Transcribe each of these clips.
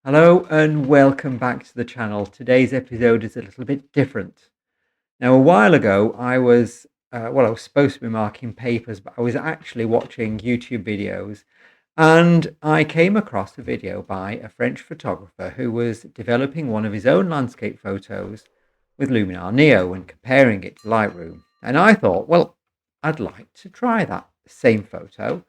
Hello and welcome back to the channel. Today's episode is a little bit different. Now, a while ago, I was supposed to be marking papers, but I was actually watching YouTube videos and I came across a video by a French photographer who was developing one of his own landscape photos with Luminar Neo and comparing it to Lightroom. And I thought, well, I'd like to try that same photo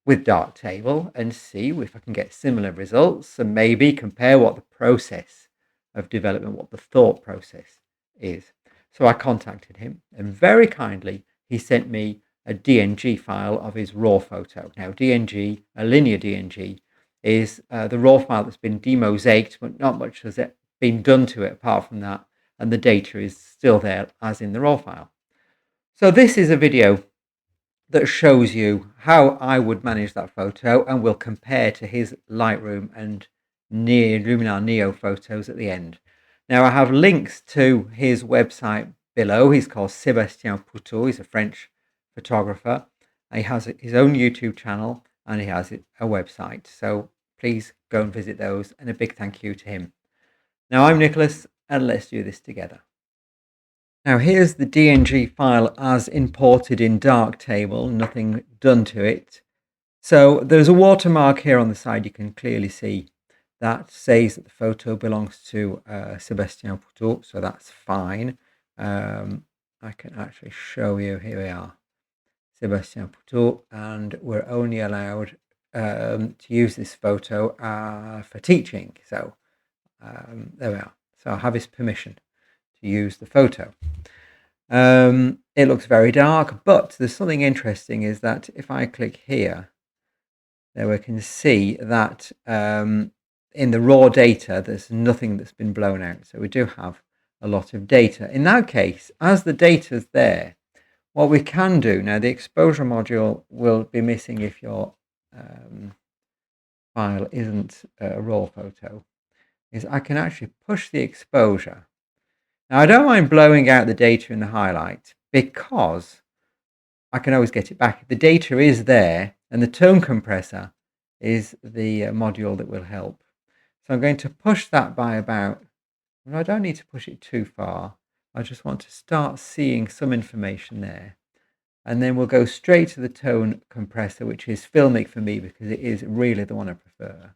with darktable and see if I can get similar results and maybe compare what the process of development, what the thought process is. So I contacted him and very kindly he sent me a DNG file of his raw photo. Now DNG, a linear DNG, is the raw file that's been demosaiced, but not much has been done to it apart from that, and the data is still there as in the raw file. So this is a video that shows you how I would manage that photo and will compare to his Lightroom and Luminar Neo photos at the end. Now I have links to his website below. He's called Sebastien Pouteau. He's a French photographer. He has his own YouTube channel and he has a website. So please go and visit those, and a big thank you to him. Now I'm Nicholas and let's do this together. Now here's the DNG file as imported in darktable, nothing done to it. So there's a watermark here on the side. You can clearly see that says that the photo belongs to Sebastien Pouteau, so that's fine. I can actually show you, here we are, Sebastien Pouteau, and we're only allowed to use this photo for teaching. So there we are. So I have his permission to use the photo. It looks very dark, but there's something interesting is that if I click here, there we can see that in the raw data, there's nothing that's been blown out. So we do have a lot of data. In that case, as the data's there, what we can do now, the exposure module will be missing if your file isn't a raw photo, is I can actually push the exposure. Now, I don't mind blowing out the data in the highlight because I can always get it back. The data is there, and the tone compressor is the module that will help. So I'm going to push that by about, well, I don't need to push it too far. I just want to start seeing some information there. And then we'll go straight to the tone compressor, which is filmic for me because it is really the one I prefer.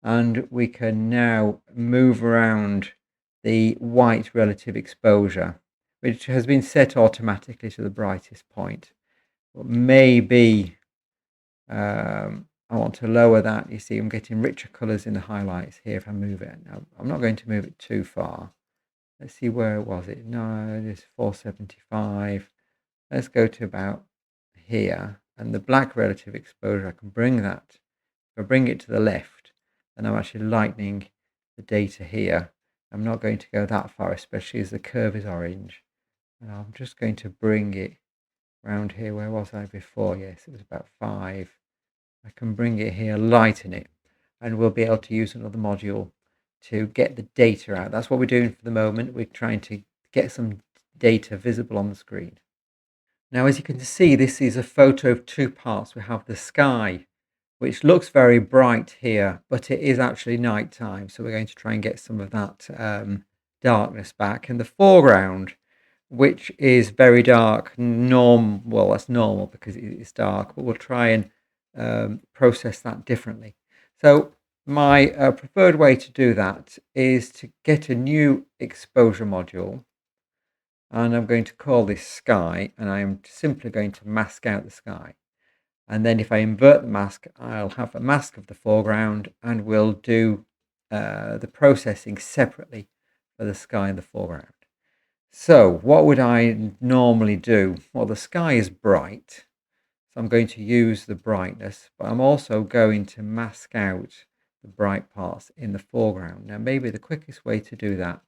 And we can now move around the white relative exposure, which has been set automatically to the brightest point. But maybe I want to lower that. You see, I'm getting richer colors in the highlights here if I move it. Now, I'm not going to move it too far. Let's see, where was it? No, it's 475. Let's go to about here. And the black relative exposure, I can bring that. If I bring it to the left, then I'm actually lightening the data here. I'm not going to go that far, especially as the curve is orange. And I'm just going to bring it around here. Where was I before? Yes, it was about 5. I can bring it here, lighten it, and we'll be able to use another module to get the data out. That's what we're doing for the moment. We're trying to get some data visible on the screen. Now, as you can see, this is a photo of 2 parts. We have the sky, which looks very bright here, but it is actually nighttime. So we're going to try and get some of that darkness back. And the foreground, which is very dark, well, that's normal because it's dark, but we'll try and process that differently. So my preferred way to do that is to get a new exposure module. And I'm going to call this sky, and I'm simply going to mask out the sky. And then if I invert the mask, I'll have a mask of the foreground, and we'll do the processing separately for the sky and the foreground. So what would I normally do? Well, the sky is bright, so I'm going to use the brightness, but I'm also going to mask out the bright parts in the foreground. Now, maybe the quickest way to do that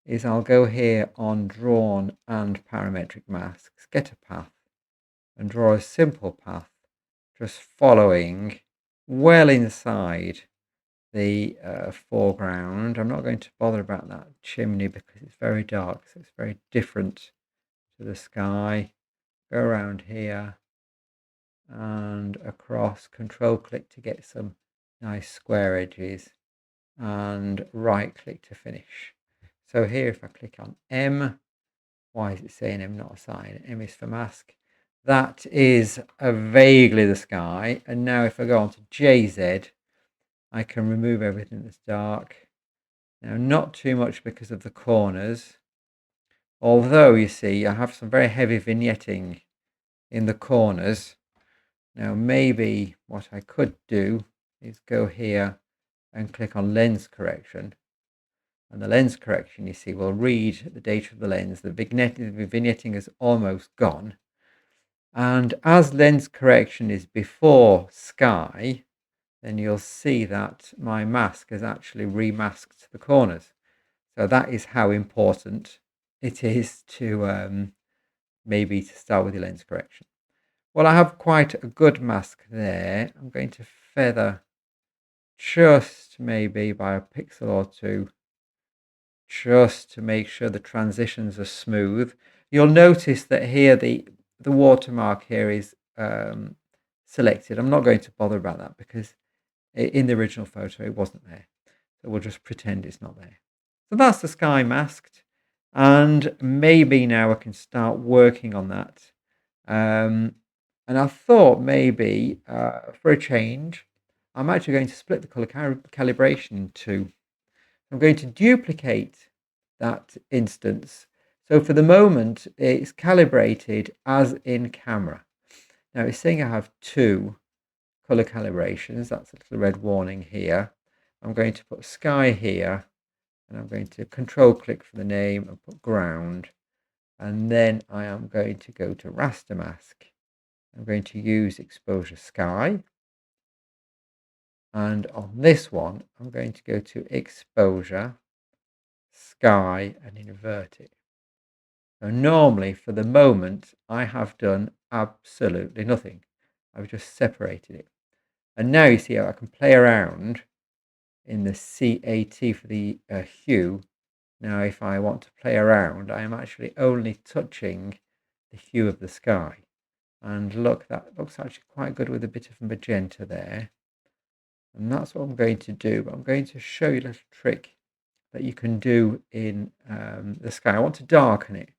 is I'll go here on drawn and parametric masks, get a path, and draw a simple path, just following well inside the foreground. I'm not going to bother about that chimney because it's very dark, so it's very different to the sky. Go around here and across, control click to get some nice square edges, and right click to finish. So here, if I click on M, why is it saying M, not a sign? M is for mask. That is vaguely the sky. And now if I go on to JZ, I can remove everything that's dark. Now, not too much because of the corners. Although, you see, I have some very heavy vignetting in the corners. Now, maybe what I could do is go here and click on lens correction. And the lens correction, you see, will read the data of the lens. The vignetting is almost gone. And as lens correction is before sky, then you'll see that my mask has actually remasked the corners. So that is how important it is to maybe to start with your lens correction. Well, I have quite a good mask there. I'm going to feather just maybe by a pixel or two, just to make sure the transitions are smooth. You'll notice that here the watermark here is selected. I'm not going to bother about that because in the original photo it wasn't there. So we'll just pretend it's not there. So that's the sky masked. And maybe now I can start working on that. And I thought maybe for a change, I'm actually going to split the color calibration in two. I'm going to duplicate that instance. So for the moment, it's calibrated as in camera. Now it's saying I have two color calibrations. That's a little red warning here. I'm going to put sky here, and I'm going to control click for the name and put ground. And then I am going to go to raster mask. I'm going to use exposure sky. And on this one, I'm going to go to exposure, sky, and invert it. So normally, for the moment, I have done absolutely nothing. I've just separated it. And now you see how I can play around in the CAT for the hue. Now, if I want to play around, I am actually only touching the hue of the sky. And look, that looks actually quite good with a bit of magenta there. And that's what I'm going to do. But I'm going to show you a little trick that you can do in the sky. I want to darken it.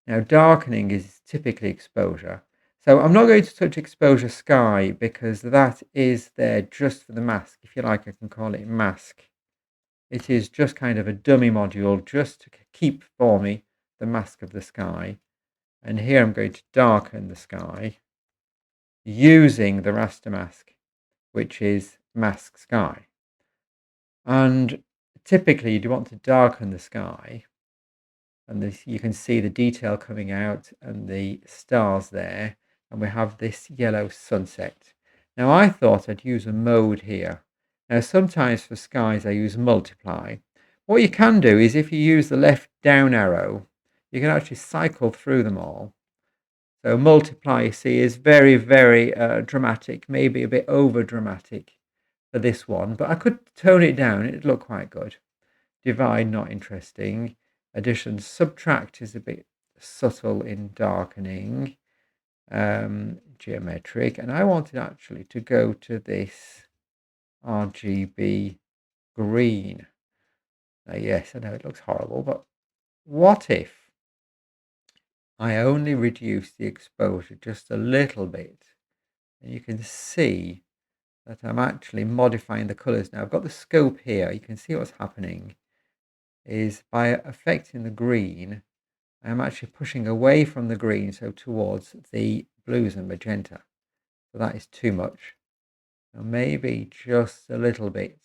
Now, darkening is typically exposure. So I'm not going to touch exposure sky because that is there just for the mask. If you like, I can call it mask. It is just kind of a dummy module just to keep for me the mask of the sky. And here I'm going to darken the sky using the raster mask, which is mask sky. And typically you want to darken the sky, and this, you can see the detail coming out and the stars there, and we have this yellow sunset. Now I thought I'd use a mode here. Now sometimes for skies I use multiply. What you can do is if you use the left down arrow, you can actually cycle through them all. So multiply, you see, is very, very dramatic, maybe a bit over dramatic for this one, but I could tone it down, it'd look quite good. Divide, not interesting. Addition, subtract is a bit subtle in darkening. Geometric, and I wanted actually to go to this RGB green. Now, yes, I know it looks horrible, but what if I only reduce the exposure just a little bit? And you can see that I'm actually modifying the colors. Now I've got the scope here. You can see what's happening is by affecting the green, I'm actually pushing away from the green, so towards the blues and magenta. So that is too much. Now maybe just a little bit.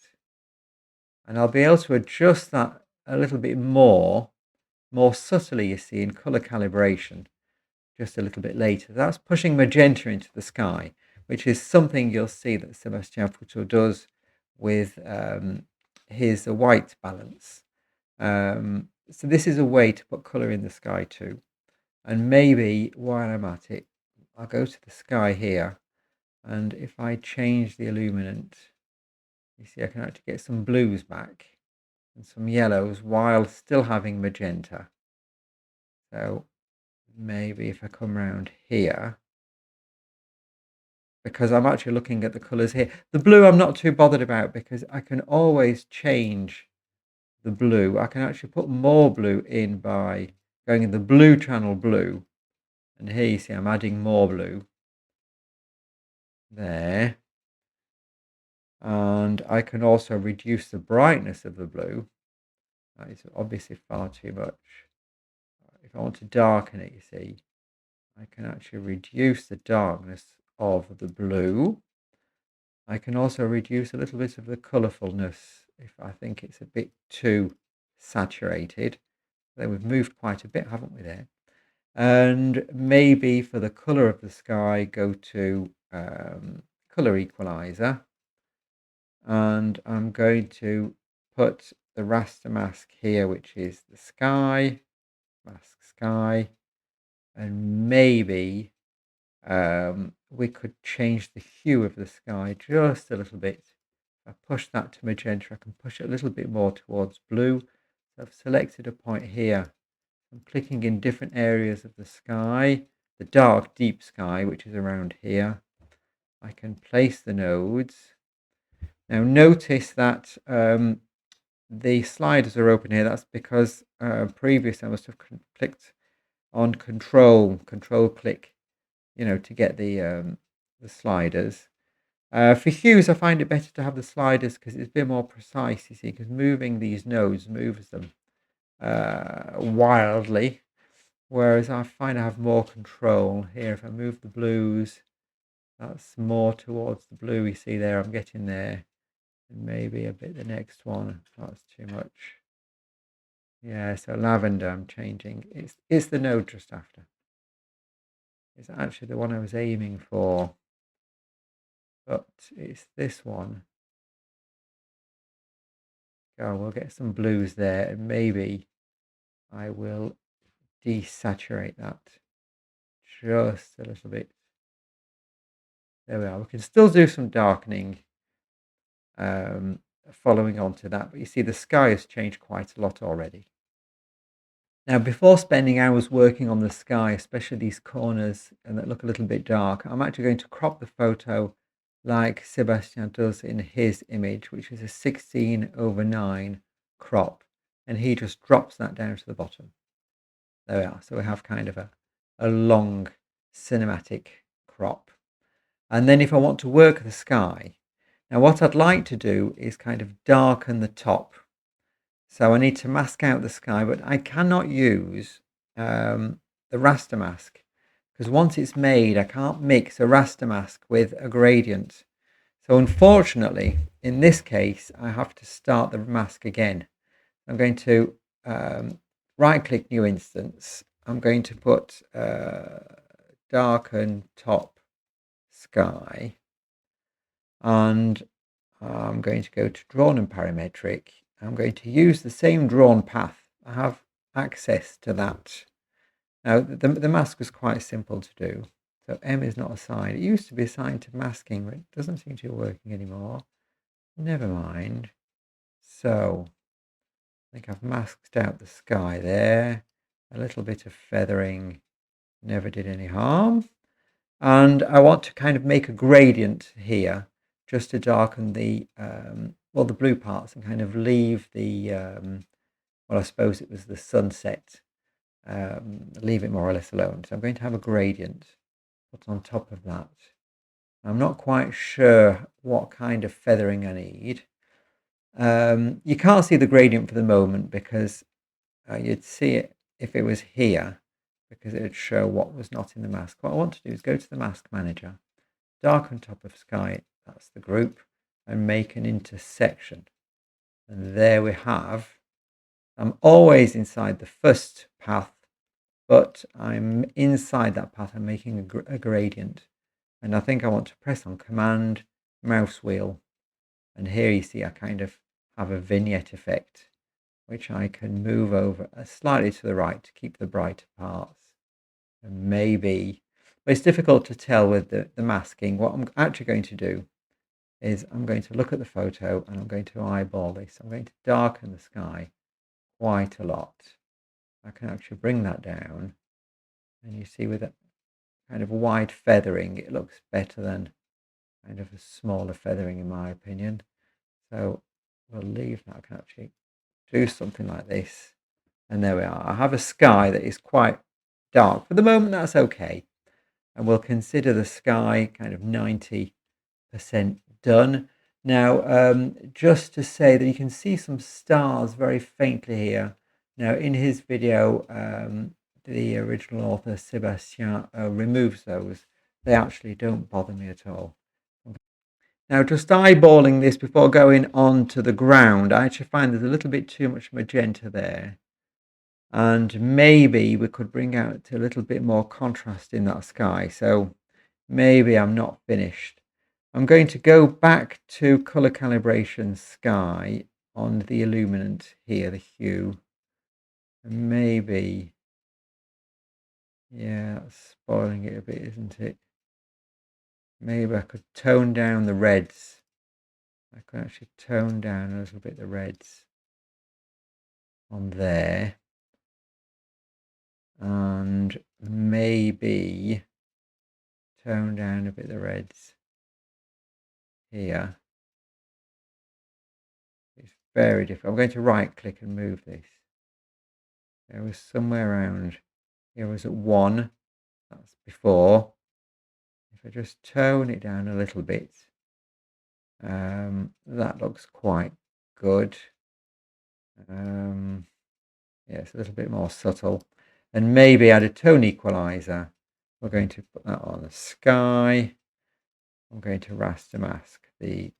And I'll be able to adjust that a little bit more subtly, you see, in color calibration, just a little bit later. That's pushing magenta into the sky, which is something you'll see that Sebastien Pouteau does with his white balance. So this is a way to put colour in the sky too. And maybe while I'm at it, I'll go to the sky here. And if I change the illuminant, you see I can actually get some blues back and some yellows while still having magenta. So maybe if I come around here, because I'm actually looking at the colours here. The blue I'm not too bothered about because I can always change the blue. I can actually put more blue in by going in the blue channel blue. And here you see I'm adding more blue there. And I can also reduce the brightness of the blue. That is obviously far too much. If I want to darken it, you see, I can actually reduce the darkness of the blue. I can also reduce a little bit of the colourfulness if I think it's a bit too saturated. Then we've moved quite a bit, haven't we, there? And maybe for the colour of the sky, go to colour equalizer. And I'm going to put the raster mask here, which is the sky, mask sky. And maybe we could change the hue of the sky just a little bit. If I push that to magenta, I can push it a little bit more towards blue. So I've selected a point here. I'm clicking in different areas of the sky, the dark, deep sky, which is around here. I can place the nodes. Now notice that the sliders are open here. That's because previously I must have clicked on control click, to get the sliders. For hues, I find it better to have the sliders because it's a bit more precise, you see, because moving these nodes moves them wildly, whereas I find I have more control here. If I move the blues, that's more towards the blue, you see there, I'm getting there. And maybe a bit the next one, that's too much. Yeah, so lavender I'm changing. It's the node just after. It's actually the one I was aiming for, but it's this one. Oh, we'll get some blues there, and maybe I will desaturate that just a little bit. There we are. We can still do some darkening following on to that, but you see the sky has changed quite a lot already. Now, before spending hours working on the sky, especially these corners and that look a little bit dark, I'm actually going to crop the photo like Sebastien does in his image, which is a 16:9 crop, and he just drops that down to the bottom. There we are. So we have kind of a long cinematic crop. And then if I want to work the sky, now what I'd like to do is kind of darken the top. So I need to mask out the sky, but I cannot use the raster mask because once it's made, I can't mix a raster mask with a gradient. So unfortunately, in this case, I have to start the mask again. I'm going to right-click New Instance. I'm going to put darken top sky, and I'm going to go to drawn and parametric. I'm going to use the same drawn path. I have access to that. Now, the mask was quite simple to do. So M is not assigned. It used to be assigned to masking, but it doesn't seem to be working anymore. Never mind. So I think I've masked out the sky there. A little bit of feathering never did any harm. And I want to kind of make a gradient here just to darken the the blue parts and kind of leave the I suppose it was the sunset, leave it more or less alone. So I'm going to have a gradient put on top of that. I'm not quite sure what kind of feathering I need. You can't see the gradient for the moment because you'd see it if it was here, because it would show what was not in the mask. What I want to do is go to the mask manager, darken top of sky, that's the group, and make an intersection. And there we have, I'm always inside the first path, but I'm inside that path, I'm making a gradient. And I think I want to press on Command, mouse wheel. And here you see I kind of have a vignette effect, which I can move over slightly to the right to keep the brighter parts. And maybe, but it's difficult to tell with the masking. What I'm actually going to do is I'm going to look at the photo and I'm going to eyeball this. I'm going to darken the sky quite a lot. I can actually bring that down, and you see with that kind of wide feathering, it looks better than kind of a smaller feathering in my opinion. So we'll leave that. I can actually do something like this. And there we are. I have a sky that is quite dark. For the moment, that's okay. And we'll consider the sky kind of 90% done. Now, just to say that you can see some stars very faintly here. Now, in his video, the original author, Sebastien, removes those. They actually don't bother me at all. Now, just eyeballing this before going on to the ground, I actually find there's a little bit too much magenta there. And maybe we could bring out a little bit more contrast in that sky. So maybe I'm not finished. I'm going to go back to color calibration sky on the illuminant here, the hue. And maybe, yeah, that's spoiling it a bit, isn't it? Maybe I could tone down the reds. I could actually tone down a little bit the reds on there. And maybe tone down a bit the reds here. It's very different. I'm going to right click and move this. There was somewhere around here was at 1. That's before. If I just tone it down a little bit, that looks quite good. Yeah, it's a little bit more subtle. And maybe add a tone equalizer. We're going to put that on the sky. I'm going to raster mask the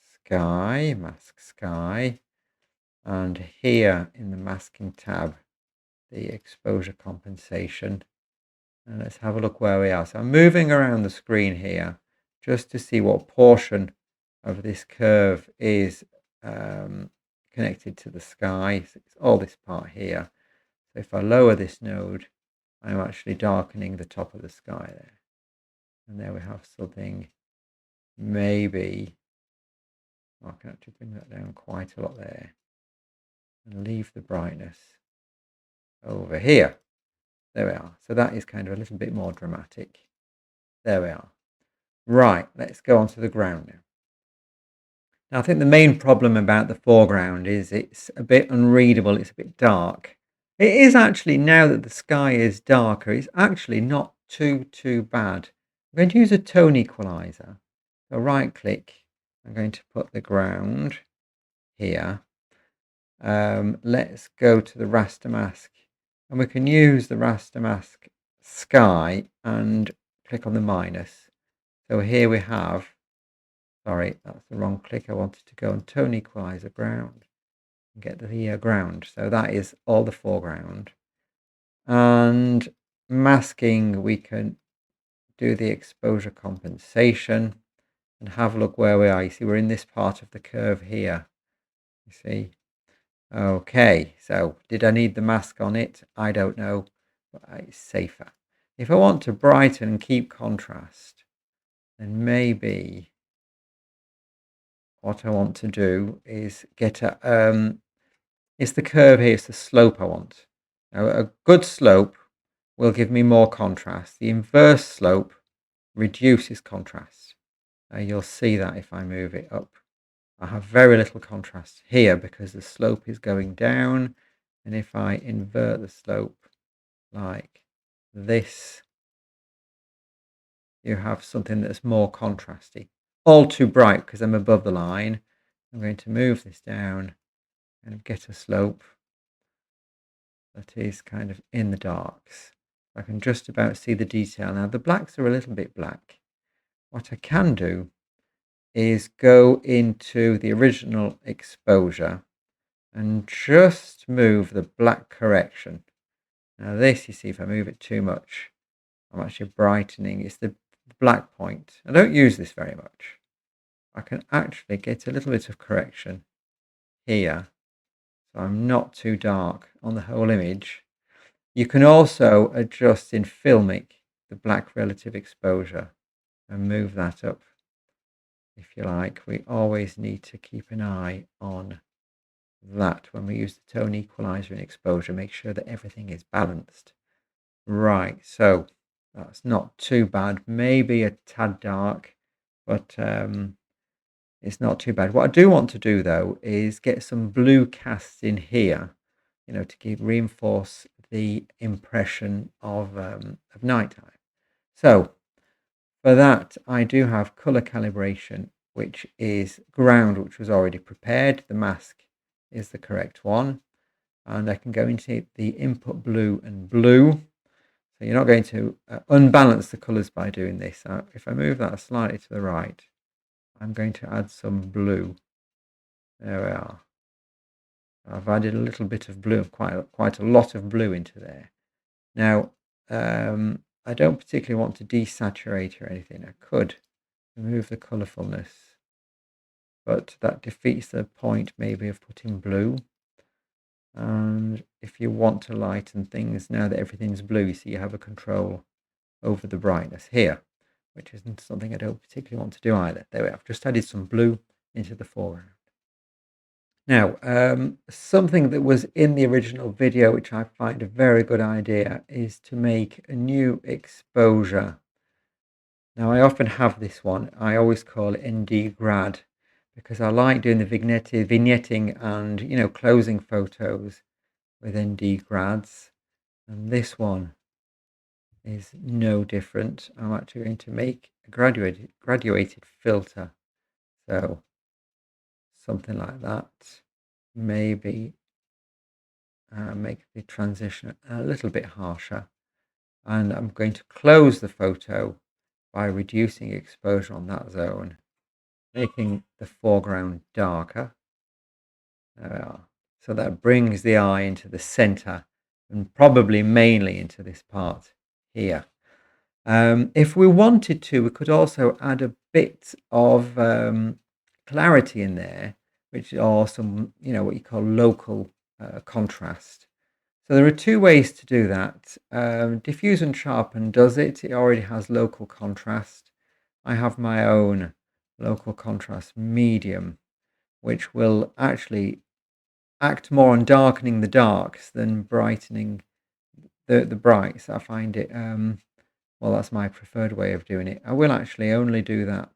sky, mask sky. And here in the masking tab, the exposure compensation. And let's have a look where we are. So I'm moving around the screen here just to see what portion of this curve is connected to the sky. So it's all this part here. So if I lower this node, I'm actually darkening the top of the sky there. And there we have something, maybe, I can actually bring that down quite a lot there. And leave the brightness over here. There we are. So that is kind of a little bit more dramatic. There we are. Right, let's go on to the ground now. Now, I think the main problem about the foreground is it's a bit unreadable. It's a bit dark. It is actually, now that the sky is darker, it's actually not too bad. I'm going to use a tone equalizer. So right click. I'm going to put the ground here. Let's go to the raster mask. And we can use the raster mask sky and click on the minus. So here we have, sorry, that's the wrong click. I wanted to go and tone equalizer ground and get the ground. So that is all the foreground. And masking, we can do the exposure compensation and have a look where we are. You see, we're in this part of the curve here. You see? Okay, so did I need the mask on it? I don't know, but it's safer. If I want to brighten and keep contrast, then maybe what I want to do is get a, it's the curve here, it's the slope I want. Now, a good slope will give me more contrast. The inverse slope reduces contrast. You'll see that if I move it up. I have very little contrast here because the slope is going down. And if I invert the slope like this, you have something that's more contrasty. All too bright because I'm above the line. I'm going to move this down and get a slope that is kind of in the darks. I can just about see the detail. Now the blacks are a little bit black. What I can do is go into the original exposure and just move the black correction. Now this, you see, if I move it too much, I'm actually brightening. It's the black point. I don't use this very much. I can actually get a little bit of correction here, so I'm not too dark on the whole image. You can also adjust in Filmic the black relative exposure and move that up if you like. We always need to keep an eye on that when we use the tone equalizer in exposure. Make sure that everything is balanced. Right, so that's not too bad. Maybe a tad dark. but it's not too bad. What I do want to do though is get some blue casts in here, to reinforce the impression of nighttime. So for that, I do have color calibration, which is ground, which was already prepared. The mask is the correct one. And I can go into the input blue and blue. So you're not going to unbalance the colors by doing this. If I move that slightly to the right, I'm going to add some blue. There we are. I've added a little bit of blue, quite a lot of blue into there. Now, I don't particularly want to desaturate or anything. I could remove the colourfulness, but that defeats the point maybe of putting blue. And if you want to lighten things now that everything's blue, so you have a control over the brightness here, which isn't something I don't particularly want to do either. There we are. I've just added some blue into the foreground. Now, something that was in the original video, which I find a very good idea, is to make a new exposure. Now, I often have this one. I always call it ND grad because I like doing the vignetting and, closing photos with ND grads. And this one is no different. I'm actually going to make a graduated filter. So something like that. Maybe make the transition a little bit harsher. And I'm going to close the photo by reducing exposure on that zone, making the foreground darker. There we are. So that brings the eye into the center and probably mainly into this part here. If we wanted to, we could also add a bit of clarity in there, which are some, what you call local contrast. So there are two ways to do that. Diffuse and Sharpen does it. It already has local contrast. I have my own local contrast medium, which will actually act more on darkening the darks than brightening the brights. I find it, well, that's my preferred way of doing it. I will actually only do that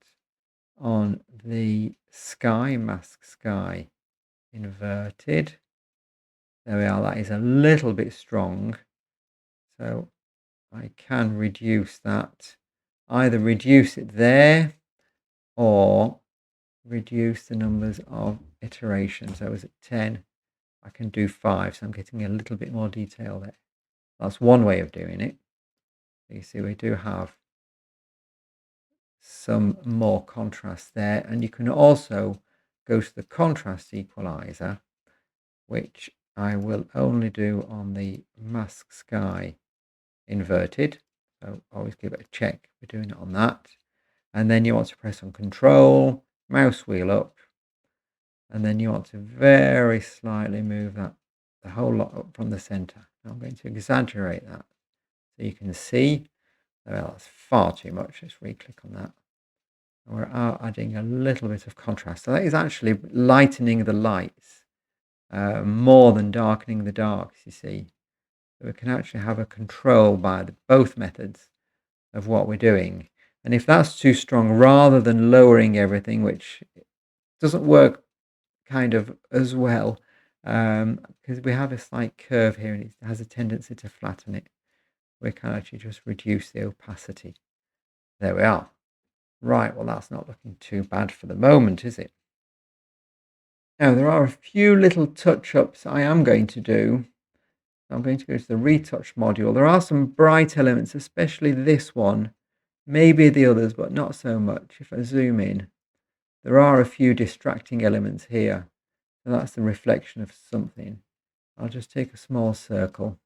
on the sky, mask sky, inverted. There we are. That is a little bit strong. So I can reduce that. Either reduce it there or reduce the numbers of iterations. So I was at 10. I can do 5. So I'm getting a little bit more detail there. That's one way of doing it. You see, we do have some more contrast there. And you can also go to the contrast equalizer, which I will only do on the mask sky inverted. So always give it a check. We're doing it on that. And then you want to press on Control, mouse wheel up, and then you want to very slightly move that the whole lot up from the center. Now I'm going to exaggerate that so you can see. Well, that's far too much. Let's re-click on that. And we're adding a little bit of contrast. So that is actually lightening the lights more than darkening the darks, you see. So we can actually have a control by both methods of what we're doing. And if that's too strong, rather than lowering everything, which doesn't work kind of as well, because we have a slight curve here and it has a tendency to flatten it, we can actually just reduce the opacity. There we are. Right, well, that's not looking too bad for the moment, is it? Now, there are a few little touch-ups I am going to do. I'm going to go to the retouch module. There are some bright elements, especially this one, maybe the others, but not so much. If I zoom in, there are a few distracting elements here. So that's the reflection of something. I'll just take a small circle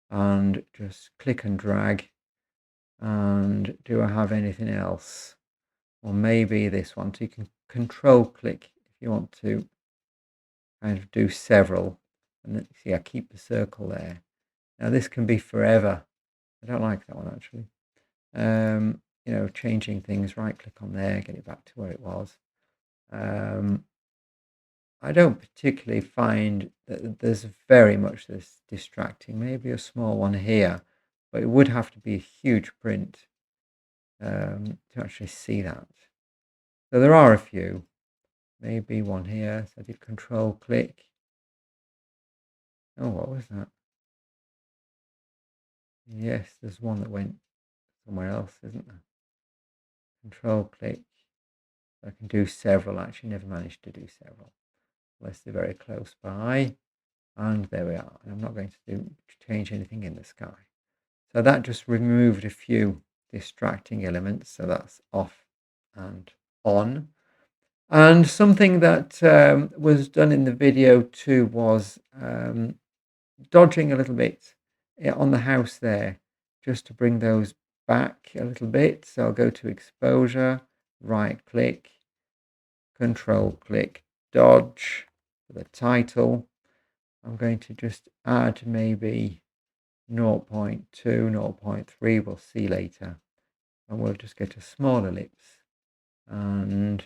and just click and drag. And do I have anything else? Or maybe this one. So you can control click if you want to kind of do several. And then, see, I keep the circle there. Now this can be forever. I don't like that one actually. Changing things, right click on there, get it back to where it was. I don't particularly find that there's very much that's distracting. Maybe a small one here, but it would have to be a huge print to actually see that. So there are a few, maybe one here. So I did control click. Oh, what was that? Yes, there's one that went somewhere else, isn't there? Control click. I can do several. Actually, never managed to do several unless they're very close by. And there we are. And I'm not going to change anything in the sky. So that just removed a few distracting elements. So that's off and on. And something that was done in the video too was dodging a little bit on the house there, just to bring those back a little bit. So I'll go to exposure, right click, control click, dodge for the title. I'm going to just add maybe 0.2, 0.3, we'll see later. And we'll just get a small ellipse. And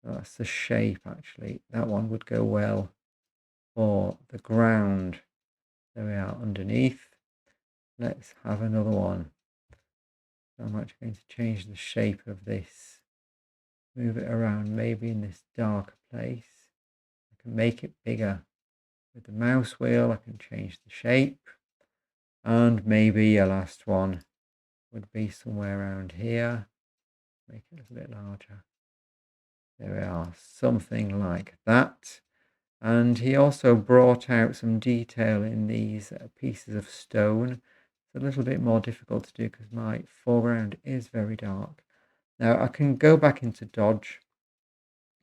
that's the shape actually. That one would go well for the ground. There we are underneath. Let's have another one. So I'm actually going to change the shape of this. Move it around maybe in this darker place. I can make it bigger. With the mouse wheel I can change the shape. And maybe a last one would be somewhere around here. Make it a little bit larger. There we are, something like that. And he also brought out some detail in these pieces of stone. It's a little bit more difficult to do because my foreground is very dark. Now I can go back into dodge.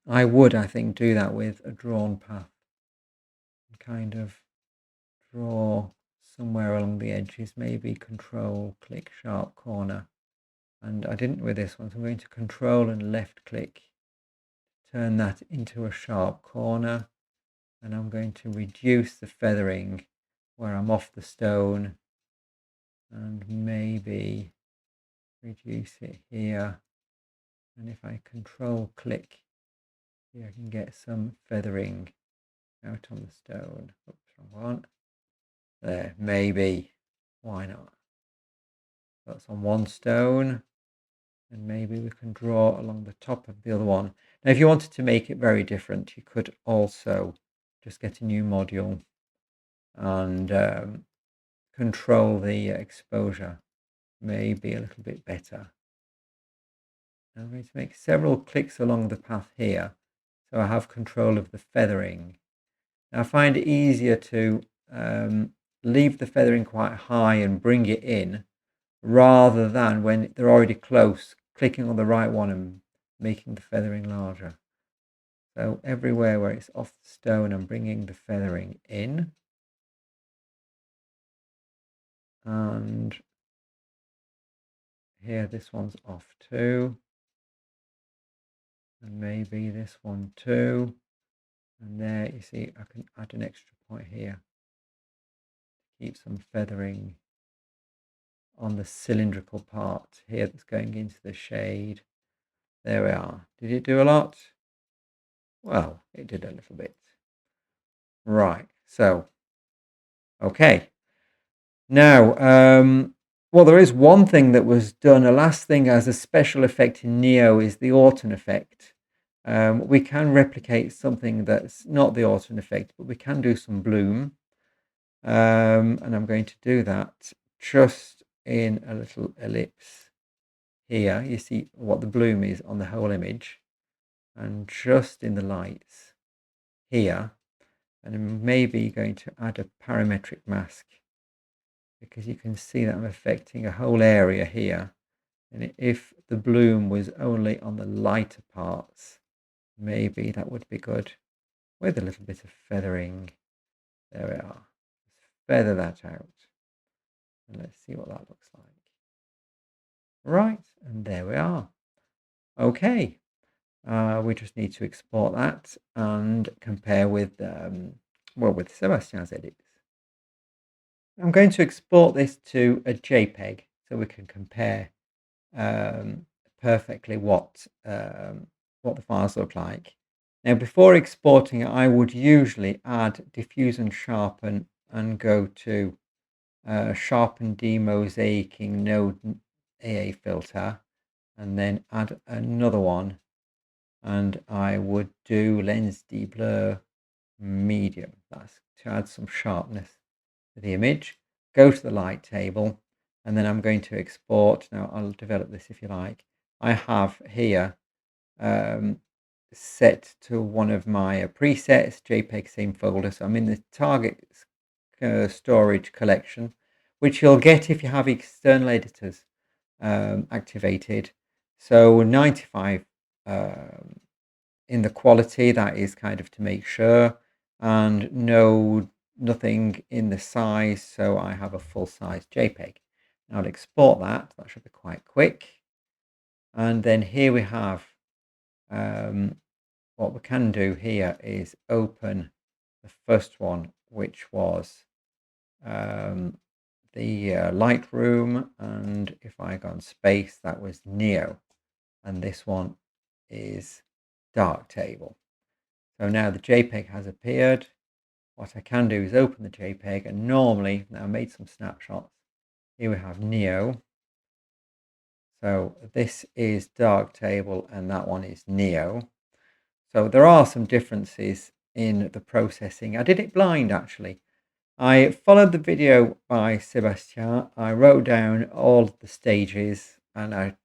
I would, I think, do that with a drawn path. And kind of draw somewhere along the edges, maybe control click sharp corner. And I didn't with this one, so I'm going to control and left click, turn that into a sharp corner. And I'm going to reduce the feathering where I'm off the stone and maybe reduce it here. And if I control click here, I can get some feathering out on the stone. Oops, wrong one. There, maybe. Why not? That's on one stone. And maybe we can draw along the top of the other one. Now, if you wanted to make it very different, you could also just get a new module and control the exposure maybe a little bit better. I'm going to make several clicks along the path here so I have control of the feathering. Now I find it easier to leave the feathering quite high and bring it in rather than when they're already close, clicking on the right one and making the feathering larger. So everywhere where it's off the stone, I'm bringing the feathering in. And here this one's off too. And maybe this one too. And there you see I can add an extra point here. Keep some feathering on the cylindrical part here that's going into the shade. There we are. Did it do a lot? Well, it did a little bit. Right, so, okay. Now, well, there is one thing that was done. A last thing as a special effect in Neo is the autumn effect. We can replicate something that's not the autumn effect, but we can do some bloom. And I'm going to do that just in a little ellipse here. You see what the bloom is on the whole image, and just in the lights here. And I'm maybe going to add a parametric mask because you can see that I'm affecting a whole area here. And if the bloom was only on the lighter parts, maybe that would be good with a little bit of feathering. There we are. Let's feather that out. And let's see what that looks like. Right, and there we are. Okay, we just need to export that and compare with, well, with Sebastien's edits. I'm going to export this to a JPEG so we can compare perfectly what the files look like. Now, before exporting it, I would usually add diffuse and sharpen and go to sharpen demosaicing node AA filter, and then add another one and I would do lens deblur medium. That's to add some sharpness to the image. Go to the light table, and then I'm going to export. Now I'll develop this if you like. I have here set to one of my presets, JPEG same folder. So I'm in the target storage collection, which you'll get if you have external editors activated. So 95 in the quality, that is kind of to make sure, and nothing in the size, so I have a full size JPEG. Now I'll export that. That should be quite quick. And then here we have what we can do here is open the first one, which was the Lightroom, and if I go on space, that was Neo, and this one is Darktable. So now the JPEG has appeared. What I can do is open the JPEG, and normally, now I made some snapshots. Here we have Neo. So this is Darktable, and that one is Neo. So there are some differences in the processing. I did it blind, actually. I followed the video by Sebastien. I wrote down all the stages, and I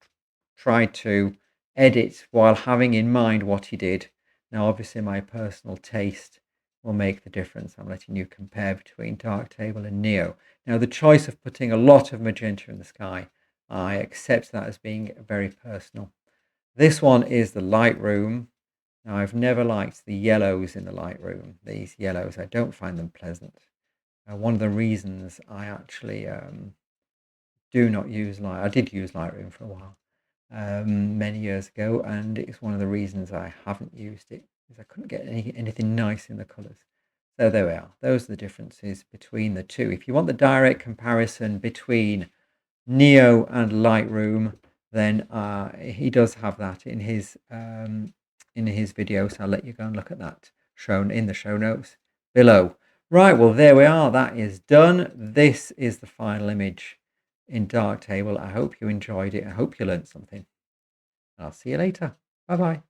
tried to edit while having in mind what he did. Now, obviously, my personal taste will make the difference. I'm letting you compare between Darktable and Neo. Now, the choice of putting a lot of magenta in the sky, I accept that as being very personal. This one is the Lightroom. Now, I've never liked the yellows in the Lightroom. These yellows, I don't find them pleasant. One of the reasons I actually do not use I did use Lightroom for a while, many years ago, and it's one of the reasons I haven't used it, because I couldn't get anything nice in the colors. So there we are. Those are the differences between the two. If you want the direct comparison between Neo and Lightroom, then he does have that in his video, so I'll let you go and look at that, shown in the show notes below. Right, well, there we are. That is done. This is the final image in Darktable. I hope you enjoyed it. I hope you learned something. I'll see you later. Bye-bye.